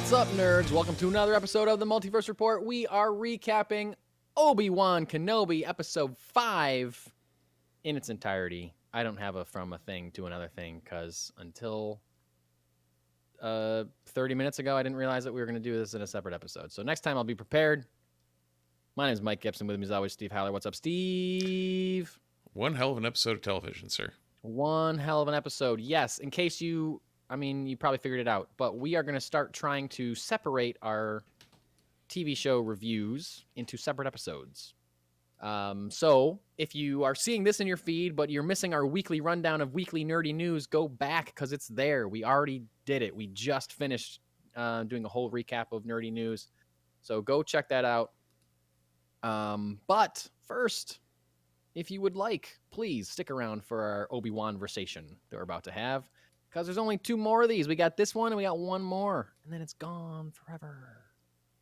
What's up, nerds? Welcome to another episode of the Multiverse Report. We are recapping Obi-Wan Kenobi episode 5 in its entirety. I don't have a from a thing to another thing because until 30 minutes ago, I didn't realize that we were going to do this in a separate episode. So next time I'll be prepared. My name is Mike Gibson. With me as always, Steve Howler. What's up, Steve? One hell of an episode of television, sir. One hell of an episode. Yes, in case you probably figured it out, but we are going to start trying to separate our TV show reviews into separate episodes. So if you are seeing this in your feed, but you're missing our weekly rundown of weekly nerdy news, go back because it's there. We already did it. We just finished doing a whole recap of nerdy news. So go check that out. But first, if you would like, please stick around for our Obi-Wanversation that we're about to have. Because there's only 2 more of these. We got this one and we got 1 more. And then it's gone forever.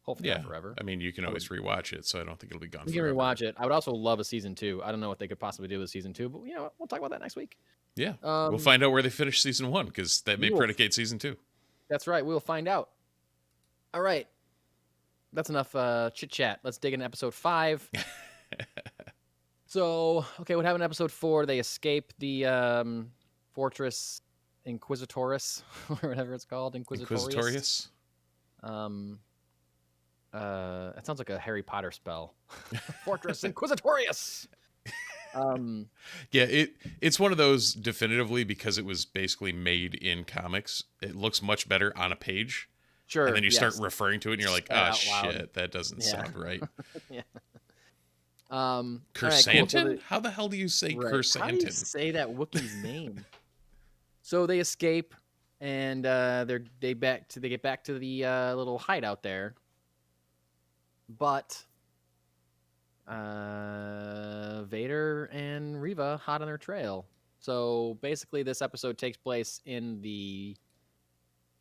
Hopefully not forever. I mean, you can always rewatch it, so I don't think it'll be gone forever. You can rewatch it. I would also love a season 2. I don't know what they could possibly do with season 2, but you know what? We'll talk about that next week. Yeah. We'll find out where they finish season 1, because that may predicate season 2. That's right. We'll find out. All right. That's enough chit-chat. Let's dig into episode 5. So, okay, what happened in episode 4? They escape the Fortress Inquisitorius, or whatever it's called, Inquisitorius. That sounds like a Harry Potter spell. Fortress Inquisitorius. Yeah, it's one of those definitively because it was basically made in comics. It looks much better on a page. Sure. And then you start referring to it, and you're like, shit, that doesn't sound right. Yeah. Kersantin? Right, cool. How the hell do you say Kersantin? How do you say that Wookiee's name? So they escape, and they get back to the little hideout there. But Vader and Reva hot on their trail. So basically, this episode takes place in the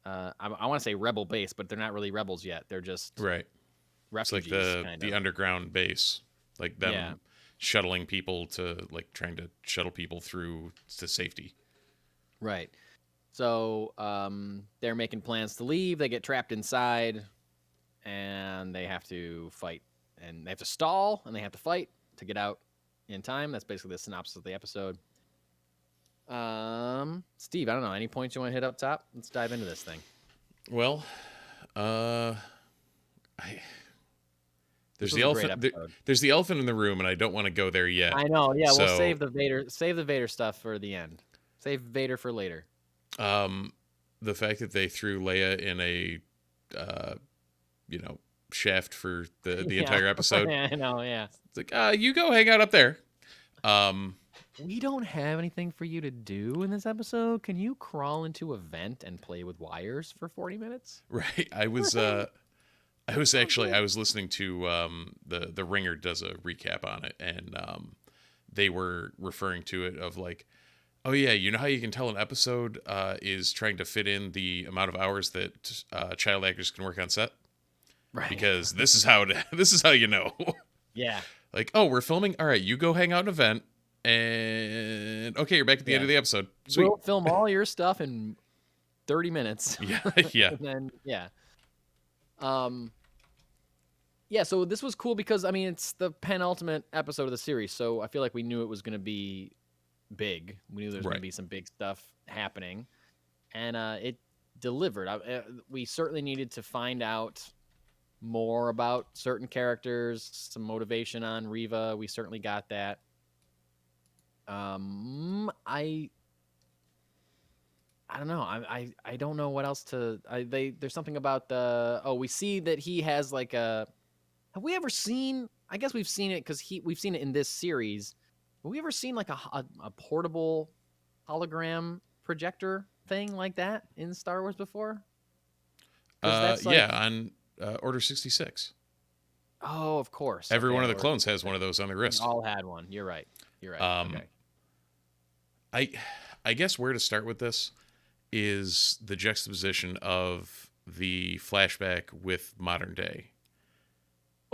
I want to say rebel base, but they're not really rebels yet. They're just refugees. It's like the underground base, like them shuttling people trying to shuttle people through to safety. Right. So they're making plans to leave. They get trapped inside, and they have to fight, and they have to stall, and they have to fight to get out in time. That's basically the synopsis of the episode. Steve, I don't know, any points you want to hit up top? Let's dive into this thing. Well, there's the elephant. There's the elephant in the room, and I don't want to go there yet. I know. Yeah, we'll save the Vader stuff for the end. Save Vader for later. The fact that they threw Leia in a, shaft for the entire episode. Yeah, I know. Yeah. It's like, you go hang out up there. We don't have anything for you to do in this episode. Can you crawl into a vent and play with wires for 40 minutes? Right. I was listening to the Ringer does a recap on it, and they were referring to it of like, oh yeah, you know how you can tell an episode is trying to fit in the amount of hours that child actors can work on set, right? Because this is how you know. Yeah. Like, oh, we're filming. All right, you go hang out in an event, and okay, you're back at the end of the episode. Sweet. We'll film all your stuff in 30 minutes. Yeah. And then so this was cool because it's the penultimate episode of the series, so I feel like we knew it was going to be big. We knew there was going to be some big stuff happening, and it delivered. We certainly needed to find out more about certain characters, some motivation on Reva. We certainly got that. I don't know. I don't know what else to. There's something about we see that he has like a. Have we ever seen? I guess we've seen it because we've seen it in this series. Have we ever seen like a portable hologram projector thing like that in Star Wars before? On Order 66. Oh, of course. Every one of the clones has one of those on their wrist. They all had one. You're right. Okay. I guess where to start with this is the juxtaposition of the flashback with modern day.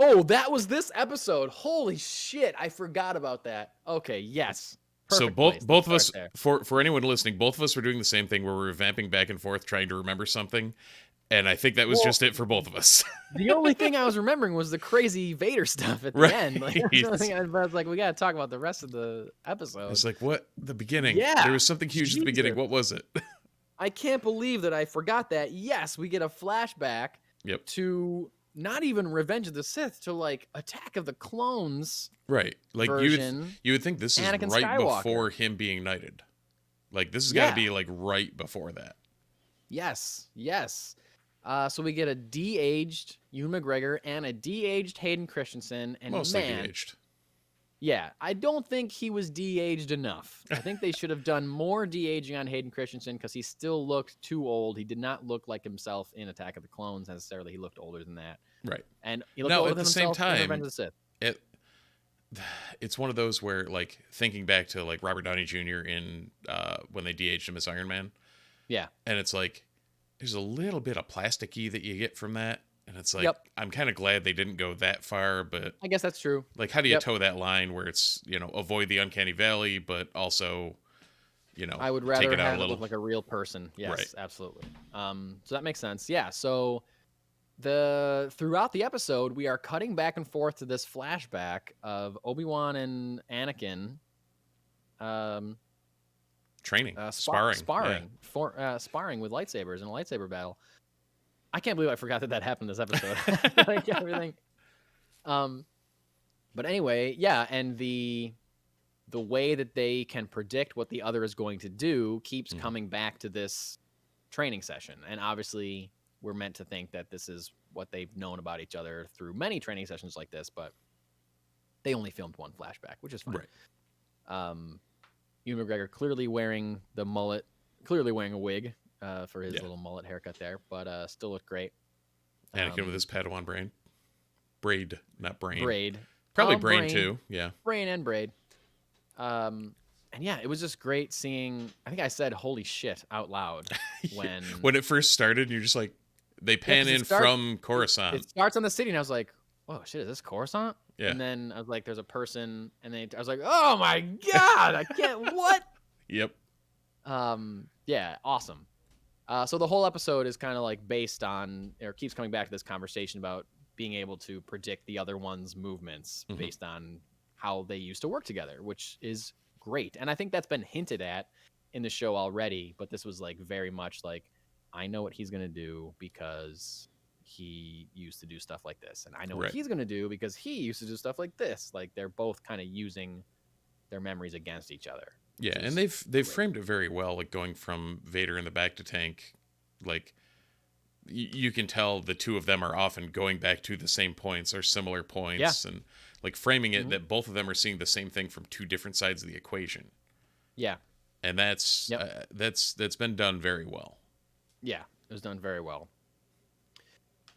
Oh, that was this episode. Holy shit. I forgot about that. Okay, yes. Perfect so both of us, for anyone listening, both of us were doing the same thing where we were vamping back and forth trying to remember something. And I think that was just it for both of us. The only thing I was remembering was the crazy Vader stuff at the end. Like, that's the only thing I was like, we got to talk about the rest of the episode. It's like, what? The beginning. Yeah. There was something huge at the beginning. What was it? I can't believe that I forgot that. Yes, we get a flashback Yep. to not even Revenge of the Sith, to like Attack of the Clones. Right. Like you would think this is Anakin right Skywalker. before him being knighted. Like this has got to be like right before that. Yes. So we get a de-aged Ewan McGregor and a de-aged Hayden Christensen. And Mostly de-aged. Yeah, I don't think he was de-aged enough. I think they should have done more de-aging on Hayden Christensen because he still looked too old. He did not look like himself in Attack of the Clones necessarily. He looked older than that. Right. And he looked older at than the same himself in time, Revenge of the Sith. It's one of those where, like, thinking back to like Robert Downey Jr. in when they de-aged him as Iron Man. Yeah. And it's like there's a little bit of plasticky that you get from that. And it's like, I'm kind of glad they didn't go that far, but I guess that's true. Like, how do you toe that line where it's, avoid the uncanny valley, but also, I would rather take it out have a little. It look like a real person. Yes, Right. Absolutely. So that makes sense. Yeah. So throughout the episode, we are cutting back and forth to this flashback of Obi-Wan and Anakin. Training, sparring with lightsabers in a lightsaber battle. I can't believe I forgot that happened this episode. Like everything. But anyway, yeah, and the way that they can predict what the other is going to do keeps coming back to this training session. And obviously, we're meant to think that this is what they've known about each other through many training sessions like this, but they only filmed one flashback, which is fine. Right. Ewan McGregor clearly wearing the mullet, clearly wearing a wig for his little mullet haircut there, but still looked great. Anakin with his Padawan braid, not brain. Braid. Probably brain too, yeah. Brain and braid. And yeah, it was just great seeing, I think I said holy shit out loud when it first started. You're just like, they pan in from Coruscant. It starts on the city and I was like, whoa, shit, is this Coruscant? Yeah. And then I was like, there's a person, and then I was like, oh my God, I can't, what? Yep. Yeah, awesome. So the whole episode is kind of like based on, or keeps coming back to this conversation about being able to predict the other one's movements based on how they used to work together, which is great. And I think that's been hinted at in the show already, but this was like very much like, I know what he's going to do because he used to do stuff like this. And I know what he's going to do because he used to do stuff like this. Like they're both kind of using their memories against each other. Yeah, and they've framed it very well, like going from Vader in the back to tank. Like you can tell the two of them are often going back to the same points or similar points, and like framing it that both of them are seeing the same thing from two different sides of the equation. Yeah, and that's been done very well. Yeah, it was done very well.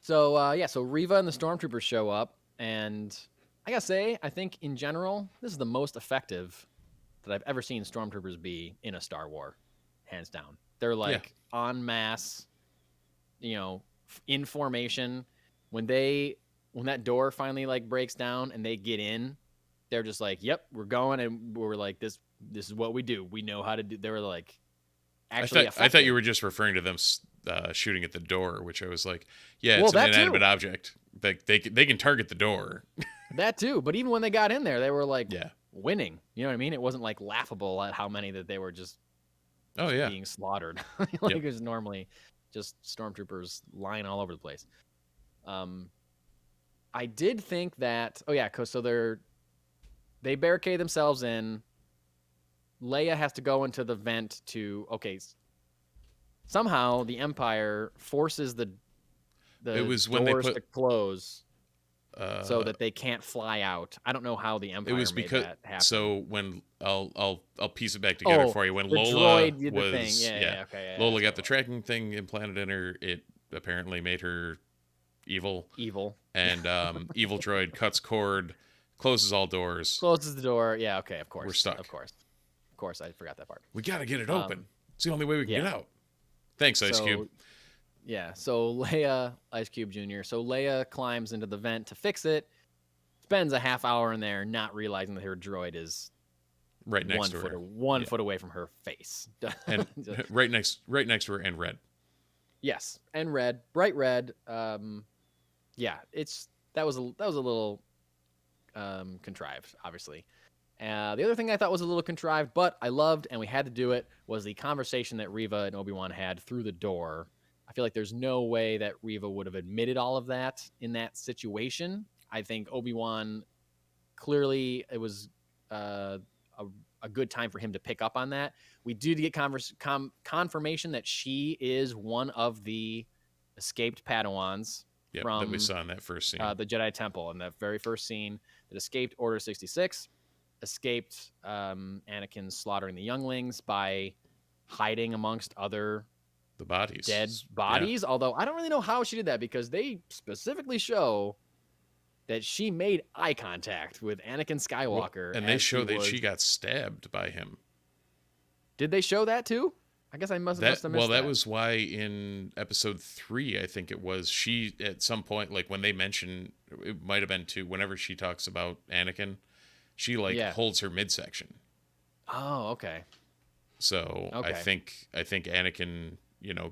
So so Reva and the Stormtroopers show up, and I gotta say, I think in general, this is the most effective that I've ever seen Stormtroopers be in a Star Wars, hands down. They're like en masse, in formation. When that door finally like breaks down and they get in, they're just like, "Yep, we're going," and we're like, "This is what we do. We know how to do." They were like, actually, I thought you were just referring to them shooting at the door, which I was like, "Yeah, it's an inanimate object. They can target the door." That too, but even when they got in there, they were like, winning. You know what I mean? It wasn't like laughable at how many that they were just being slaughtered. Like it was normally just stormtroopers lying all over the place. I did think that so they barricade themselves in. Leia has to go into the vent to somehow the Empire forces the it was doors when they put, to close so that they can't fly out. I don't know how the Empire made that happen. So when I'll piece it back together for you. When Lola was Lola got the tracking thing implanted in her, it apparently made her evil. And evil droid cuts cord, closes all doors. Closes the door. Yeah, okay, of course. We're stuck. Of course, I forgot that part. We gotta get it open. It's the only way we can get out. Thanks, Ice Cube. Yeah, so Leia, Ice Cube Jr. So Leia climbs into the vent to fix it, spends a half hour in there not realizing that her droid is right next to her. One foot away from her face. And right next to her and red. Yes, and red, bright red. Yeah, that was a little contrived, obviously. The other thing I thought was a little contrived, but I loved and we had to do it, was the conversation that Reva and Obi-Wan had through the door. I feel like there's no way that Reva would have admitted all of that in that situation. I think Obi-Wan, clearly it was uh, a good time for him to pick up on that. We did get confirmation that she is one of the escaped Padawans Yep, that we from saw in that first scene. the Jedi Temple in that very first scene, that escaped Order 66, escaped Anakin slaughtering the younglings by hiding amongst other The bodies. dead Yeah. bodies. Although I don't really know how she did that, because they specifically show that she made eye contact with Anakin Skywalker. And they show that she got stabbed by him. Did they show that too? I guess I must have missed that. That was why in episode 3, I think it was, she at some point, like when they mention, it might have been 2, whenever she talks about Anakin, she holds her midsection. Oh, okay. So okay. I think Anakin,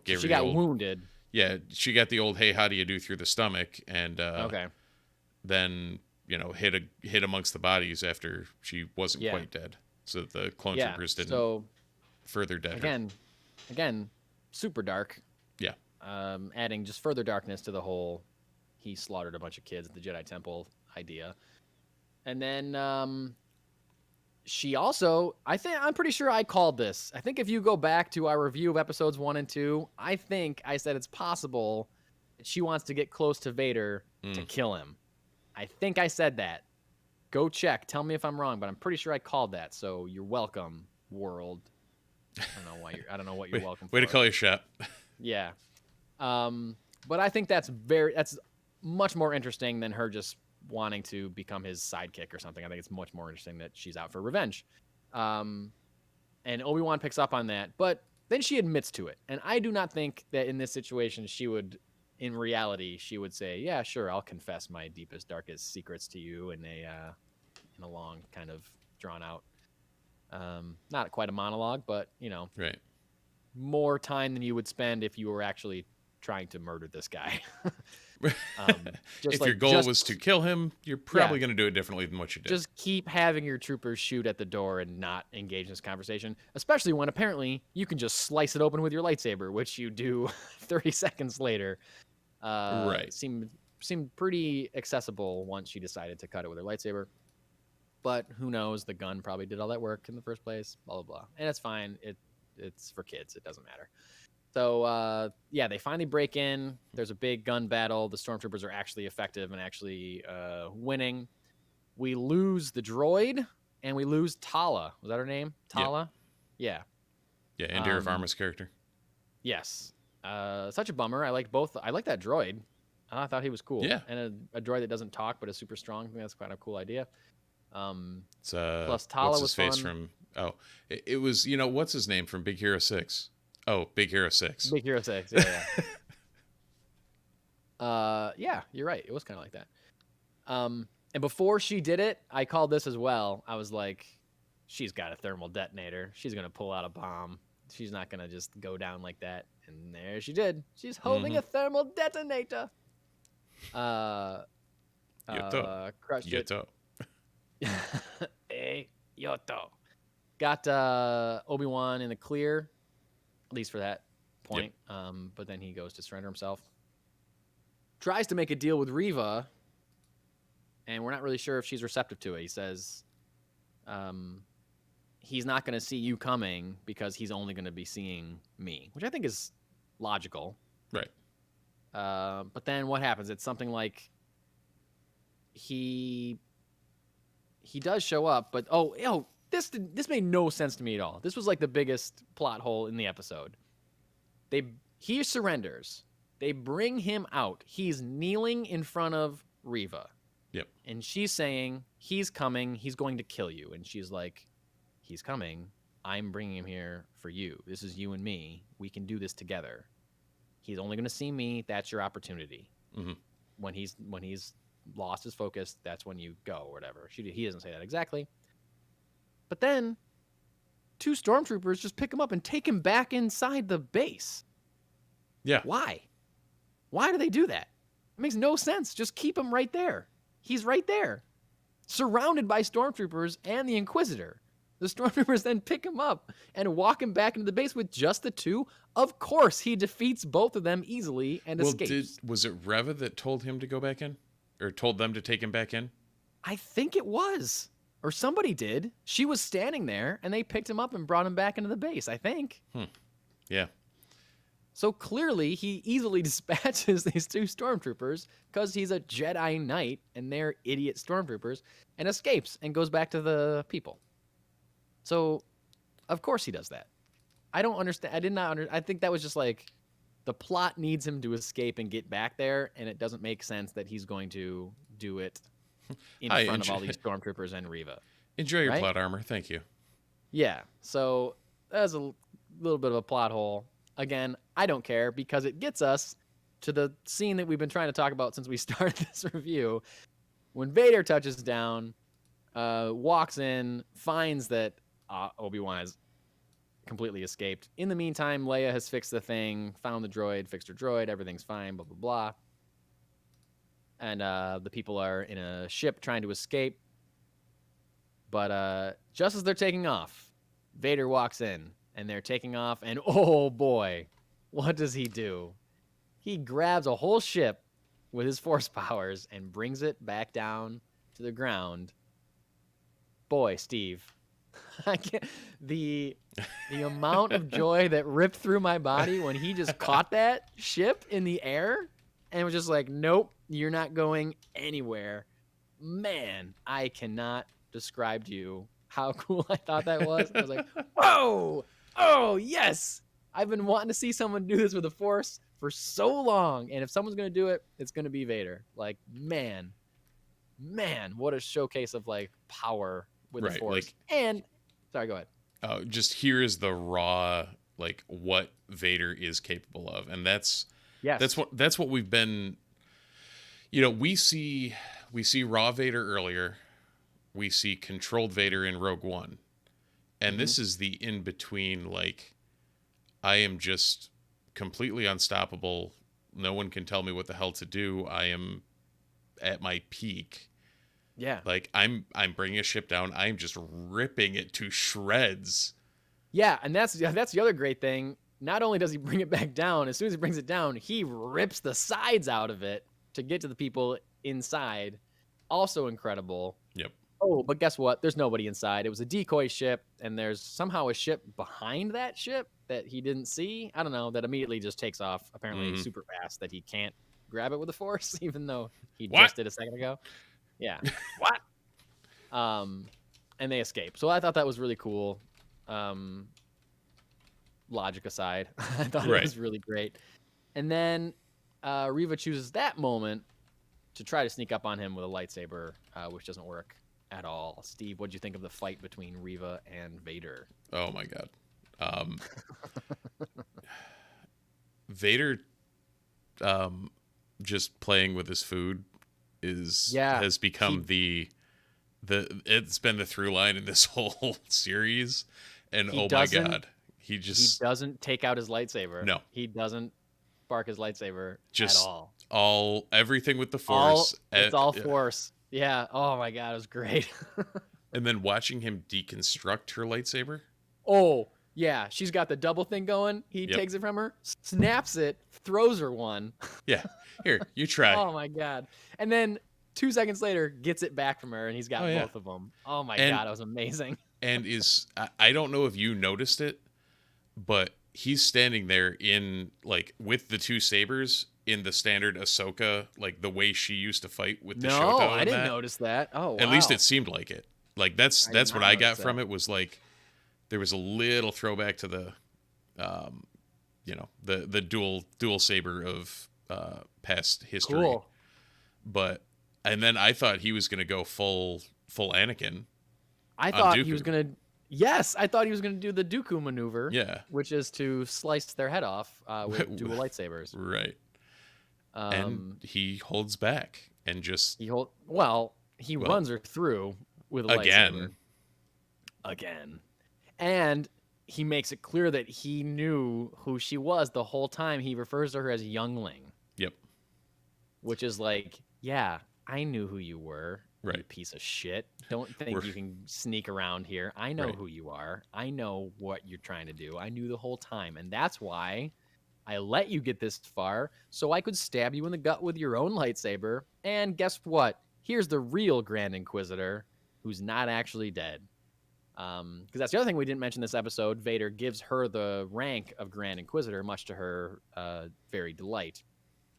gave her she got wounded. Yeah, she got the old "Hey, how do you do" through the stomach, and okay. Then hit amongst the bodies after she wasn't quite dead, so that the clone troopers didn't further dead her. Again, super dark. Yeah. Adding just further darkness to the whole he slaughtered a bunch of kids at the Jedi Temple idea. And then she also, I'm pretty sure I called this. I think if you go back to our review of episodes 1 and 2, I think I said it's possible that she wants to get close to Vader to kill him. I think I said that. Go check. Tell me if I'm wrong, but I'm pretty sure I called that. So you're welcome, world. I don't know what you're welcome for. Way to call your shot. Yeah. But I think that's much more interesting than her just wanting to become his sidekick or something. I think it's much more interesting that she's out for revenge. And Obi-Wan picks up on that, but then she admits to it. And I do not think that in this situation in reality, she would say, "Yeah, sure, I'll confess my deepest, darkest secrets to you," in a long, kind of drawn out, not quite a monologue, but right, more time than you would spend if you were actually trying to murder this guy. If your goal was to kill him, you're probably going to do it differently than what you did. Just keep having your troopers shoot at the door and not engage in this conversation, especially when apparently you can just slice it open with your lightsaber, which you do 30 seconds later. Right. Seemed pretty accessible once she decided to cut it with her lightsaber. But who knows? The gun probably did all that work in the first place. Blah, blah, blah. And it's fine. It's for kids. It doesn't matter. So, they finally break in. There's a big gun battle. The stormtroopers are actually effective and actually winning. We lose the droid, and we lose Tala. Was that her name? Tala? Yeah. Yeah, Indira Varma's character. Yes. Such a bummer. I like both. I like that droid. I thought he was cool. Yeah. And a droid that doesn't talk but is super strong. I think that's quite a cool idea. It's, plus Tala what's was his face fun. from... Oh, it was, what's his name from Big Hero 6? Oh, Big Hero 6. Big Hero 6, yeah. Yeah, you're right. It was kind of like that. And before she did it, I called this as well. I was like, she's got a thermal detonator. She's going to pull out a bomb. She's not going to just go down like that. And there she did. She's holding a thermal detonator. Crushed it. Hey, Yoto. Got Obi-Wan in the clear, at least for that point. Yep. But then he goes to surrender himself. Tries to make a deal with Reva, and we're not really sure if she's receptive to it. He says he's not going to see you coming because he's only going to be seeing me, which I think is logical. Right. But then what happens? It's something like he does show up, but this made no sense to me at all. This was like the biggest plot hole in the episode. He surrenders. They bring him out. He's kneeling in front of Reva. Yep. And she's saying, he's coming. He's going to kill you. And she's like, he's coming. I'm bringing him here for you. This is you and me. We can do this together. He's only going to see me. That's your opportunity. Mm-hmm. When he's lost his focus, that's when you go or whatever. He doesn't say that exactly. But then 2 stormtroopers just pick him up and take him back inside the base. Yeah. Why? Why do they do that? It makes no sense. Just keep him right there. He's right there, surrounded by stormtroopers and the Inquisitor. The stormtroopers then pick him up and walk him back into the base with just the two. Of course, he defeats both of them easily and escapes. Was it Reva that told him to go back in? Or told them to take him back in? I think it was. Or somebody did. She was standing there, and they picked him up and brought him back into the base, I think. Yeah. So clearly, he easily dispatches these two stormtroopers because he's a Jedi Knight, and they're idiot stormtroopers, and escapes and goes back to the people. So, of course he does that. I don't understand. I did not understand. I think that was just like the plot needs him to escape and get back there, and it doesn't make sense that he's going to do it in front of all these stormtroopers and Reva. Enjoy your plot armor. Thank you. Yeah. So that's a little bit of a plot hole. Again, I don't care because it gets us to the scene that we've been trying to talk about since we started this review. When Vader touches down, walks in, finds that Obi-Wan has completely escaped. In the meantime, Leia has fixed the thing, found the droid, fixed her droid, everything's fine, blah, blah, blah. And the people are in a ship trying to escape. But just as they're taking off, Vader walks in, and they're taking off, and oh boy, what does he do? He grabs a whole ship with his force powers and brings it back down to the ground. Boy, Steve, I can't, the amount of joy that ripped through my body when he just caught that ship in the air and was just like, nope, you're not going anywhere. Man, I cannot describe to you how cool I thought that was. I was like, whoa, oh, yes. I've been wanting to see someone do this with the Force for so long. And if someone's going to do it, it's going to be Vader. Like, man, what a showcase of, like, power with the Force. Like, and, sorry, go ahead. Just here is the raw, like, what Vader is capable of. And that's what we've been, we see raw Vader earlier. We see controlled Vader in Rogue One. And this is the in-between, like, I am just completely unstoppable. No one can tell me what the hell to do. I am at my peak. Yeah. Like, I'm bringing a ship down. I'm just ripping it to shreds. Yeah, and that's the other great thing. Not only does he bring it back down, as soon as he brings it down, he rips the sides out of it to get to the people inside. Also incredible. Yep. Oh, but guess what? There's nobody inside. It was a decoy ship, and there's somehow a ship behind that ship that he didn't see. I don't know, that immediately just takes off, apparently super fast, that he can't grab it with the Force, even though he just did a second ago. Yeah. What? And they escape. So I thought that was really cool. Logic aside, I thought it was really great. And then Reva chooses that moment to try to sneak up on him with a lightsaber, which doesn't work at all. Steve, what'd you think of the fight between Reva and Vader? Oh my god. Vader just playing with his food has become it's been the through line in this whole series. And oh my god, he doesn't take out his lightsaber. No, he doesn't spark his lightsaber just at all. Everything with the Force. It's all Force. Yeah. Oh my god, it was great. And then watching him deconstruct her lightsaber. Oh yeah, she's got the double thing going. He takes it from her, snaps it, throws her one. Yeah. Here, you try. Oh my god. And then 2 seconds later, gets it back from her, and he's got both of them. Oh my god, it was amazing. And I don't know if you noticed it, but he's standing there in, like, with the two sabers in the standard Ahsoka, like the way she used to fight with the Shoto. No, I didn't notice that. Oh, wow. At least it seemed like it. Like that's what I got from it, was like there was a little throwback to the the dual saber of past history. Cool. And then I thought he was going to go full Anakin. I thought he was going to I thought he was going to do the Dooku maneuver. Yeah. Which is to slice their head off with dual lightsabers. Right. And he holds back and just... He runs her through with a lightsaber. Again. And he makes it clear that he knew who she was the whole time. He refers to her as youngling. Yep. Which is like, yeah, I knew who you were, you Right. piece of shit. Don't think We're- you can sneak around here. I know Right. who you are. I know what you're trying to do. I knew the whole time. And that's why I let you get this far so I could stab you in the gut with your own lightsaber. And guess what? Here's the real Grand Inquisitor who's not actually dead. Because that's the other thing we didn't mention this episode. Vader gives her the rank of Grand Inquisitor, much to her very delight,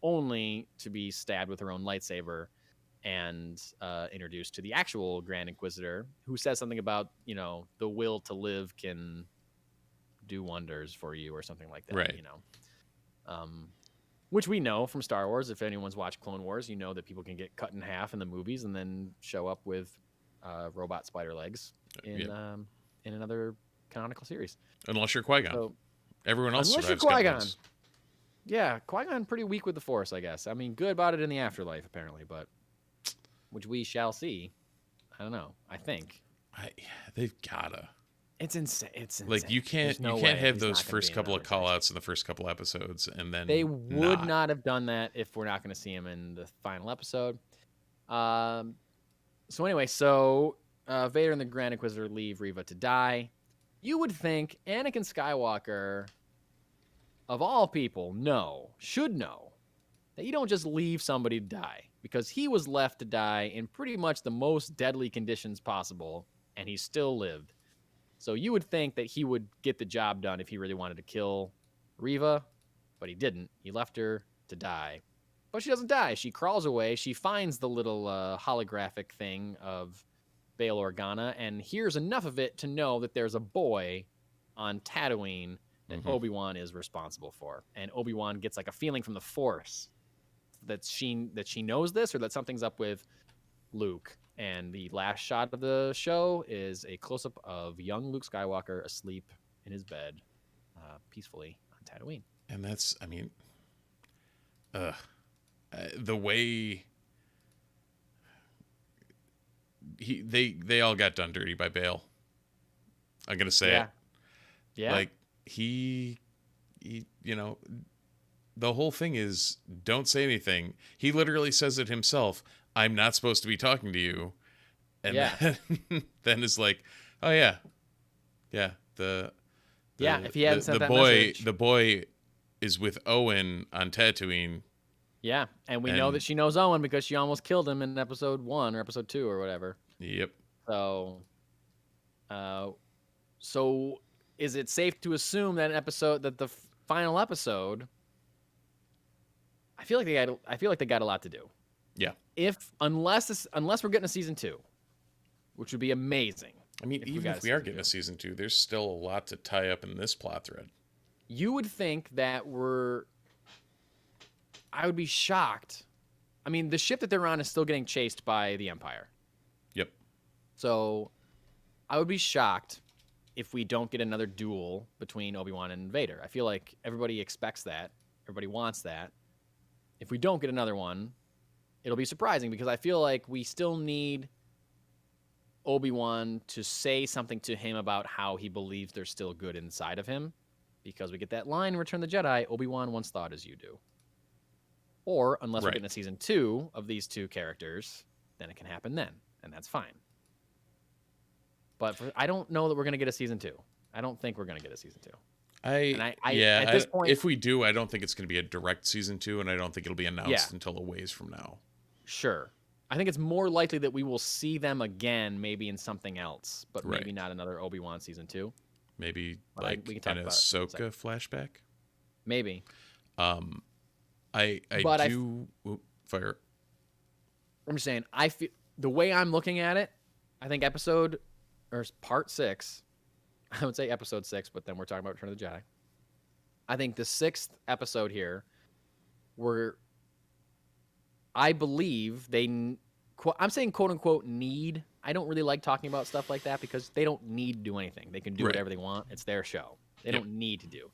only to be stabbed with her own lightsaber and introduced to the actual Grand Inquisitor, who says something about, you know, the will to live can do wonders for you or something like that, Right. you know. Which we know from Star Wars. If anyone's watched Clone Wars, you know that people can get cut in half in the movies and then show up with robot spider legs in another canonical series. Unless you're Qui-Gon. So, Everyone else unless you're survives Qui-Gon. Gunpowders. Yeah, Qui-Gon pretty weak with the Force, I guess. I mean, good about it in the afterlife, apparently, but which we shall see. I don't know. I think They've gotta. it's insane. It's insane. Like you can't There's no you can't way have he's those not gonna first be in couple of another call version. outs in the first couple episodes and then They would not have done that if we're not going to see him in the final episode. So anyway, Vader and the Grand Inquisitor leave Reva to die. You would think Anakin Skywalker, of all people, should know that you don't just leave somebody to die, because he was left to die in pretty much the most deadly conditions possible, and he still lived. So you would think that he would get the job done if he really wanted to kill Reva, but he didn't. He left her to die. But she doesn't die. She crawls away. She finds the little holographic thing of Bail Organa and hears enough of it to know that there's a boy on Tatooine that Obi-Wan is responsible for. And Obi-Wan gets like a feeling from the Force that she knows this, or that something's up with Luke. And the last shot of the show is a close-up of young Luke Skywalker asleep in his bed, peacefully on Tatooine. And that's, I mean, the way they all got done dirty by Bail. I'm gonna say it. Yeah. Like he, you know, the whole thing is don't say anything. He literally says it himself. I'm not supposed to be talking to you. And then it's like, oh yeah. If he hadn't sent that boy, message. the boy is with Owen on Tatooine. Yeah, and we know that she knows Owen because she almost killed him in episode 1 or episode 2 or whatever. Yep. So is it safe to assume that the final episode, I feel like they got a lot to do. Yeah. Unless we're getting a season 2, which would be amazing. I mean, even if we are getting a season 2, there's still a lot to tie up in this plot thread. You would think that I would be shocked. I mean, the ship that they're on is still getting chased by the Empire. Yep. So I would be shocked if we don't get another duel between Obi-Wan and Vader. I feel like everybody expects that. Everybody wants that. If we don't get another one, it'll be surprising, because I feel like we still need Obi-Wan to say something to him about how he believes there's still good inside of him, because we get that line in Return of the Jedi, Obi-Wan once thought as you do. Or, unless we're getting a season 2 of these two characters, then it can happen then, and that's fine. But I don't know that we're going to get a season 2. I don't think we're going to get a season 2. At this point, if we do, I don't think it's going to be a direct season 2, and I don't think it'll be announced until a ways from now. Sure. I think it's more likely that we will see them again, maybe in something else, but maybe not another Obi-Wan season 2. Maybe but like we can talk an about Ahsoka flashback. Maybe. Fire. I'm just saying, I feel the way I'm looking at it, I think part 6, I would say episode 6, but then we're talking about Return of the Jedi. I think the 6th episode here, I believe I'm saying quote unquote need. I don't really like talking about stuff like that because they don't need to do anything. They can do whatever they want. It's their show. They don't need to do.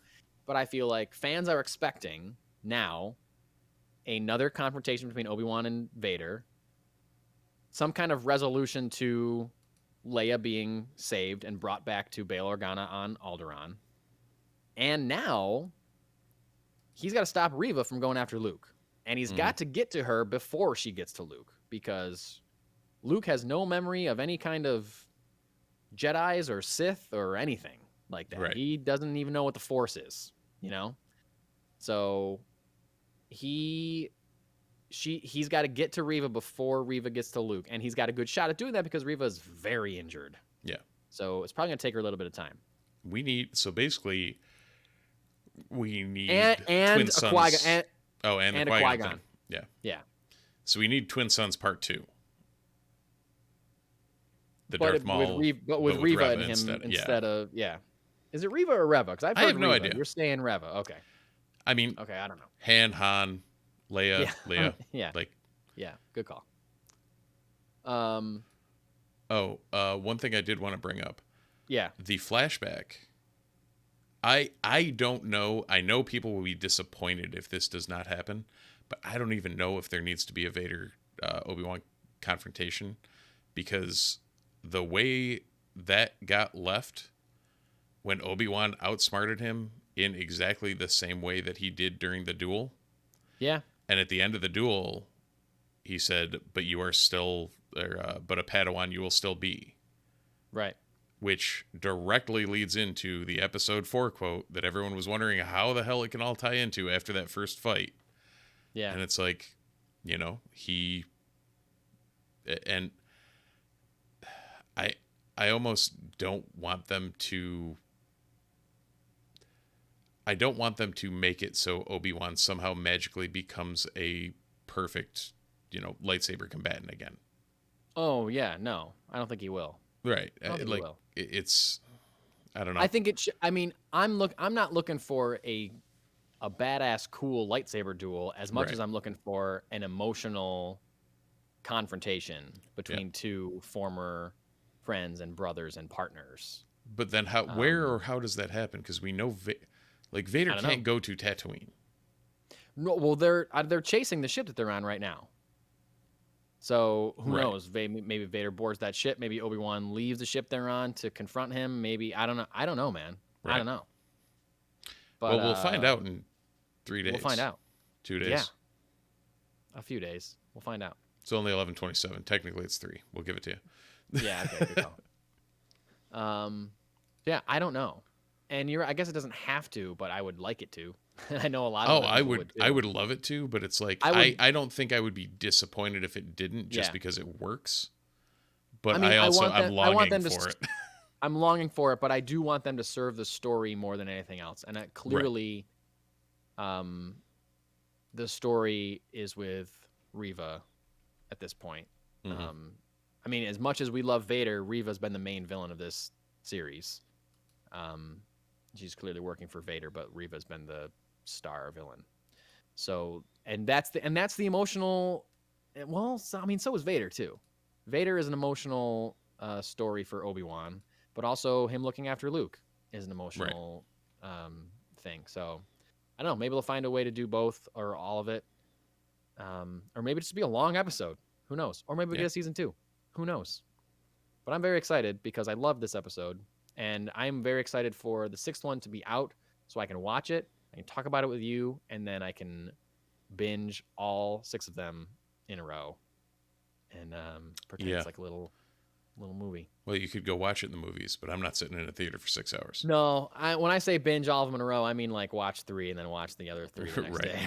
But I feel like fans are expecting now another confrontation between Obi-Wan and Vader, some kind of resolution to Leia being saved and brought back to Bail Organa on Alderaan. And now he's got to stop Reva from going after Luke. And he's got to get to her before she gets to Luke, because Luke has no memory of any kind of Jedis or Sith or anything like that. Right. He doesn't even know what the Force is, you know? So he's got to get to Reva before Reva gets to Luke. And he's got a good shot at doing that because Reva is very injured. Yeah. So it's probably going to take her a little bit of time. We need and twin sons. And the a Qui-Gon Qui-Gon. thing. Yeah. Yeah. So we need Twin Sons Part 2. The But Darth Maul, with Reva and him instead of Is it Reva or Reva? Because I have no Reva. idea. You're saying Reva. Okay. I mean, okay, I don't know. Han, Leia, yeah. Like, yeah, good call. One thing I did want to bring up. Yeah. The flashback. I don't know. I know people will be disappointed if this does not happen, but I don't even know if there needs to be a Vader Obi-Wan confrontation, because the way that got left when Obi-Wan outsmarted him in exactly the same way that he did during the duel. Yeah. And at the end of the duel, he said, but you are still, but a Padawan you will still be. Right. Which directly leads into the episode 4 quote that everyone was wondering how the hell it can all tie into after that first fight. Yeah. And it's like, and I almost don't want them to, make it so Obi-Wan somehow magically becomes a perfect, lightsaber combatant again. Oh, yeah, no. I don't think he will. Right. I don't think he will. It's, I don't know. I think I'm not looking for a badass cool lightsaber duel as much as I'm looking for an emotional confrontation between two former friends and brothers and partners. But then how does that happen? Because we know Vader can't go to Tatooine. No, well, they're chasing the ship that they're on right now. So who knows? Maybe Vader boards that ship. Maybe Obi-Wan leaves the ship they're on to confront him. Maybe I don't know, man. Right. I don't know. But we'll find out in 3 days. We'll find out. 2 days. Yeah. A few days. We'll find out. It's only 11:27. Technically, it's 3. We'll give it to you. Yeah. Okay. Good call. Yeah. I don't know. And I guess it doesn't have to, but I would like it to. I know a lot of I would love it to, but it's like I don't think I would be disappointed if it didn't, just because it works. But I'm longing for it. I'm longing for it, but I do want them to serve the story more than anything else. And clearly, the story is with Reva at this point. Mm-hmm. I mean, as much as we love Vader, Reva's been the main villain of this series. She's clearly working for Vader, but Reva's been the star villain. So, and that's the emotional. Well, so is Vader too. Vader is an emotional story for Obi-Wan, but also him looking after Luke is an emotional thing. So, I don't know. Maybe they'll find a way to do both or all of it, or maybe just be a long episode. Who knows? Or maybe we get a season 2. Who knows? But I'm very excited because I love this episode. And I'm very excited for the 6th one to be out so I can watch it, I can talk about it with you, and then I can binge all 6 of them in a row and pretend it's like a little movie. Well, you could go watch it in the movies, but I'm not sitting in a theater for 6 hours. No, when I say binge all of them in a row, I mean like watch 3 and then watch the other 3 the next day.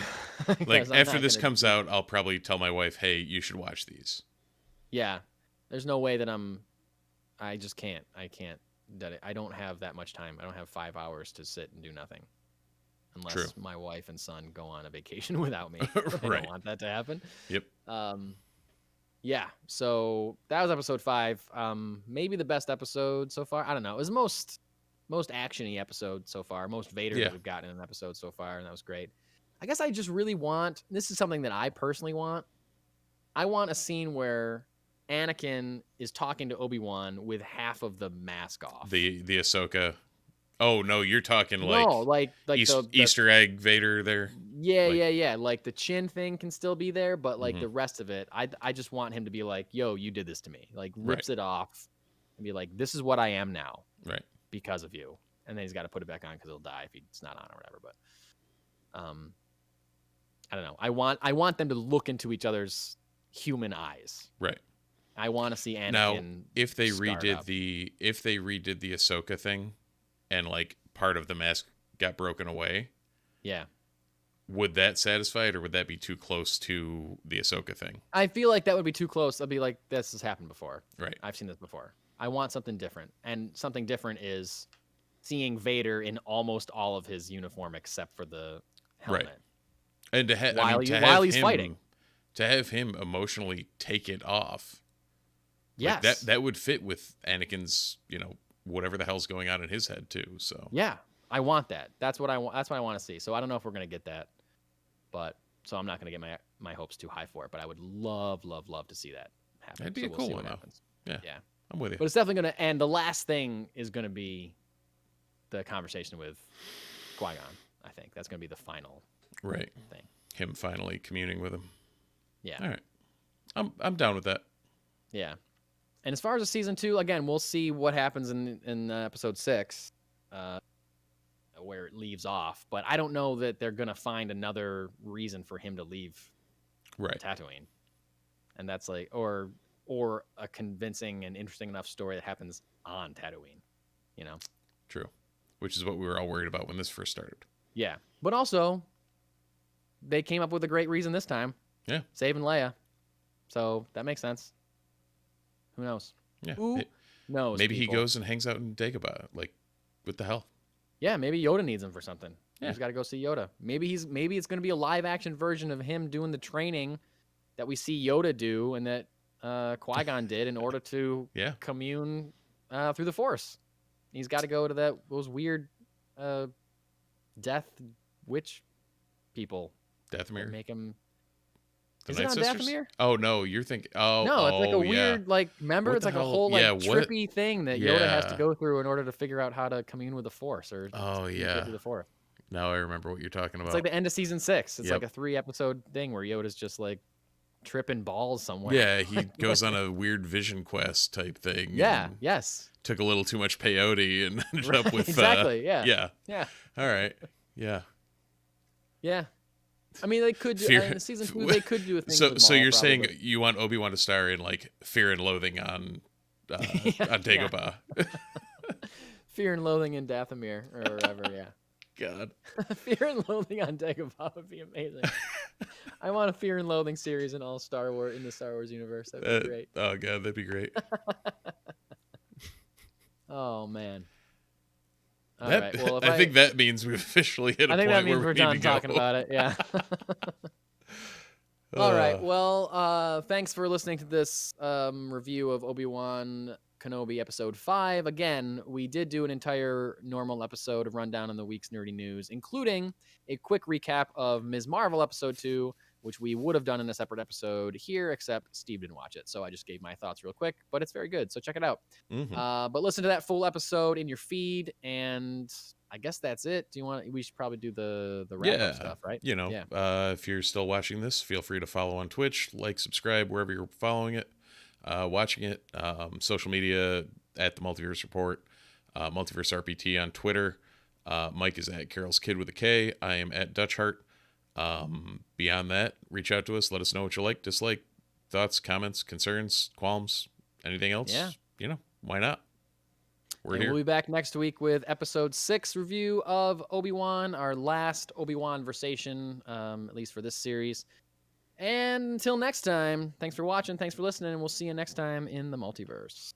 Like after this comes out, I'll probably tell my wife, hey, you should watch these. Yeah. There's no way that I just can't. I can't. I don't have that much time. I don't have 5 hours to sit and do nothing, unless my wife and son go on a vacation without me. I don't want that to happen. Yep. Yeah. So that was episode 5. Maybe the best episode so far. I don't know. It was most action-y episode so far. Most Vader that we've gotten in an episode so far, and that was great. I guess I just really want. This is something that I personally want. I want a scene where Anakin is talking to Obi-Wan with half of the mask off. The Ahsoka. Oh no, you're talking like the Easter egg Vader there. Yeah. Like the chin thing can still be there, but like the rest of it, I just want him to be like, "Yo, you did this to me." Like rips it off and be like, this is what I am now Right. because of you. And then he's got to put it back on because he'll die if he's not on or whatever. But I don't know. I want them to look into each other's human eyes. Right. I want to see Anakin. Now, if they start redid up. the Ahsoka thing, and like part of the mask got broken away, Yeah. would that satisfy it, or would that be too close to the Ahsoka thing? I feel like that would be too close. I'd be like, this has happened before. Right. I've seen this before. I want something different. And something different is seeing Vader in almost all of his uniform except for the helmet. Right. And to, While he's fighting. To have him emotionally take it off. Yes. Like that would fit with Anakin's, whatever the hell's going on in his head too. So yeah, I want that. That's what I want. That's what I want to see. So I don't know if we're going to get that, but so I'm not going to get my hopes too high for it, but I would love to see that happen. That'd be so a cool see one, what though. happens. Yeah. Yeah. I'm with you. But it's definitely going to, and the last thing is going to be the conversation with Qui-Gon. I think that's going to be the final right thing. Him finally communing with him. Yeah. All right. I'm down with that. Yeah. And as far as the season 2, again, we'll see what happens in episode 6, where it leaves off. But I don't know that they're going to find another reason for him to leave Tatooine. And that's like, or a convincing and interesting enough story that happens on Tatooine, True. Which is what we were all worried about when this first started. Yeah. But also, they came up with a great reason this time. Yeah. Saving Leia. So that makes sense. Who knows? Yeah. Who knows? Maybe people? he goes and hangs out in Dagobah. Like, what the hell? Yeah, maybe Yoda needs him for something. Yeah. He's got to go see Yoda. Maybe it's going to be a live action version of him doing the training that we see Yoda do and that Qui-Gon did in order to commune through the Force. He's got to go to those weird death witch people. Dathomir? Make him. The Is Night it on Sisters? Dathomir? Oh, no, you're thinking. Oh, no, it's like a weird, remember, What it's the like hell? a whole trippy thing that Yoda has to Yeah. go through in order to figure out how to commune with the Force or yeah. through the Force. Now I remember what you're talking about. It's like the end of season 6. It's like a 3-episode thing where Yoda's just like tripping balls somewhere. Yeah, he goes on a weird vision quest type thing. Yeah. Yes. Took a little too much peyote and ended up with exactly. Yeah. Yeah. All right. Yeah. Yeah. I mean, they could do in season 2. They could do a thing. So you're saying you want Obi-Wan to star in like Fear and Loathing on Dagobah? Fear and Loathing in Dathomir or whatever. Yeah. God. Fear and Loathing on Dagobah would be amazing. I want a Fear and Loathing series in the Star Wars universe. That'd be great. Oh god, that'd be great. Oh man. All right. Well, I think that means we've officially hit a point where we need to go. I think that means we're done talking about it. Yeah. All right. Well, thanks for listening to this review of Obi-Wan Kenobi episode 5. Again, we did do an entire normal episode of Rundown on the Week's Nerdy News, including a quick recap of Ms. Marvel episode 2, which we would have done in a separate episode here, except Steve didn't watch it. So I just gave my thoughts real quick, but it's very good. So check it out. Mm-hmm. But listen to that full episode in your feed. And I guess that's it. We should probably do the wrap-up stuff, right? If you're still watching this, feel free to follow on Twitch, like, subscribe, wherever you're following it, watching it, social media at the Multiverse Report, Multiverse RPT on Twitter. Mike is at Carol's Kid with a K. I am at Dutch Heart. Beyond that, reach out to us. Let us know what you like, dislike, thoughts, comments, concerns, qualms, anything else. Yeah. Why not? We're here. We'll be back next week with episode 6 review of Obi-Wan, our last Obi-Wanversation, at least for this series. And until next time, thanks for watching, thanks for listening, and we'll see you next time in the multiverse.